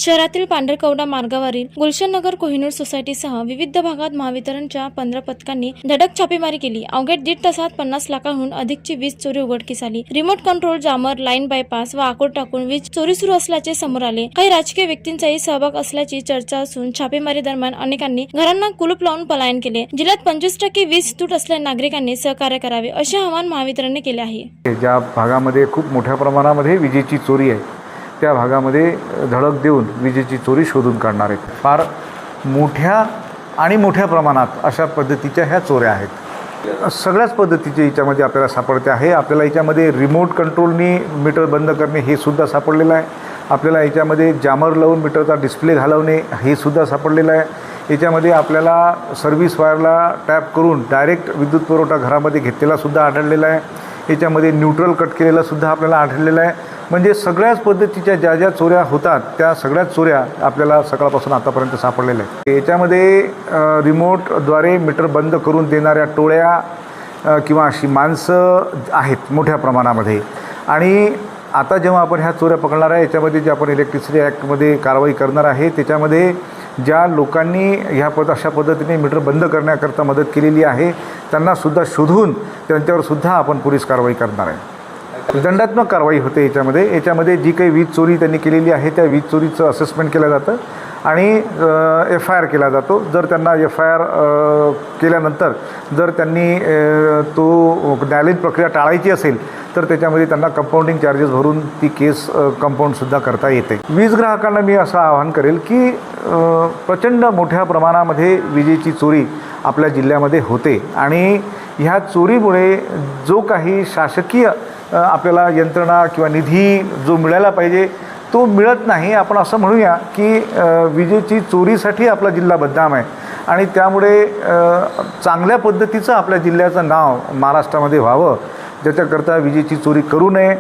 शहरातील पांढरकवडा मार्गावरील गुलशन नगर कोहिनूर सोसायटीसह विविध भागात महावितरणच्या 15 पथकांनी धडक छापेमारी केली। अवघ्या 1.5 तासात 50 लाखांहून अधिकची वीज चोरी उघडकीस आली। रिमोट कंट्रोल जामर, लाईन बायपास व आकोड टाकून वीज चोरी सुरू असल्याचे समोर आले। काही राजकीय व्यक्तींचाही सहभाग असल्याची चर्चा असून छापेमारी दरम्यान अनेकांनी घरांना कुलूप लावून पलायन केले। जिल्ह्यात 25% वीज तूट असलेल्या नागरिकांनी सहकार्य करावे असे आवाहन महावितरणने केले आहे। ज्या भागामध्ये खूप मोठ्या प्रमाणामध्ये विजेची चोरी आहे त्या भागामध्ये धडक देऊन विजेची चोरी शोधून काढणार आहेत। फार मोठ्या प्रमाणात अशा पद्धतीच्या ह्या चोऱ्या आहेत। सगळ्याच पद्धतीचे याच्यामध्ये आपल्याला सापडते आहे। आपल्याला याच्यामध्ये रिमोट कंट्रोलनी मीटर बंद करणे हे सुद्धा सापडलेलं आहे। आपल्याला याच्यामध्ये जामर लावून मीटरचा डिस्प्ले घालवणे हे सुद्धा सापडलेलं आहे। याच्यामध्ये आपल्याला सर्व्हिस वायरला टॅप करून डायरेक्ट विद्युत पुरवठा घरामध्ये घेतलेला सुद्धा आढळलेला आहे। याच्यामध्ये न्यूट्रल कट केलेला सुद्धा आपल्याला आढळलेला आहे। म्हणजे सगळ्याच पद्धतीच्या ज्या चोऱ्या होतात त्या सगळ्याच चोऱ्या आपल्याला सकाळपासून आतापर्यंत सापडलेल्या आहेत। याच्यामध्ये रिमोटद्वारे मीटर बंद करून देणाऱ्या टोळ्या किंवा अशी माणसं आहेत मोठ्या प्रमाणामध्ये। आणि आता जेव्हा आपण ह्या चोऱ्या पकडणार आहे याच्यामध्ये जे आपण इलेक्ट्रिसिटी ॲक्टमध्ये कारवाई करणार आहे त्याच्यामध्ये ज्या लोकांनी अशा पद्धतीने मीटर बंद करण्याकरता मदत केलेली आहे त्यांनासुद्धा शोधून त्यांच्यावरसुद्धा आपण पोलीस कारवाई करणार आहे। दंडात्मक कारवाई होते। याच्यामध्ये जी काही वीज चोरी त्यांनी केलेली आहे त्या वीज चोरीचं असेसमेंट केलं जातं आणि FIR केला जातो। जर त्यांना FIR केल्यानंतर जर त्यांनी तो न्यायालयीन प्रक्रिया टाळायची असेल तर त्याच्यामध्ये त्यांना कंपाऊंडिंग चार्जेस भरून ती केस कंपाऊंडसुद्धा करता येते। वीज ग्राहकांना मी असं आवाहन करेल की प्रचंड मोठ्या प्रमाणामध्ये विजेची चोरी आपल्या जिल्ह्यामध्ये होते आणि ह्या चोरीमुळे जो काही शासकीय आपल्याला यंत्रणा किंवा निधी जो मिळायला पाहिजे तो मिळत नाही। आपण असं म्हणूया की विजेची चोरीसाठी आपला जिल्हा बदनाम आहे आणि त्यामुळे चांगल्या पद्धतीचं आपल्या जिल्ह्याचं नाव महाराष्ट्रामध्ये व्हावं ज्याच्याकरता विजेची चोरी करू नये।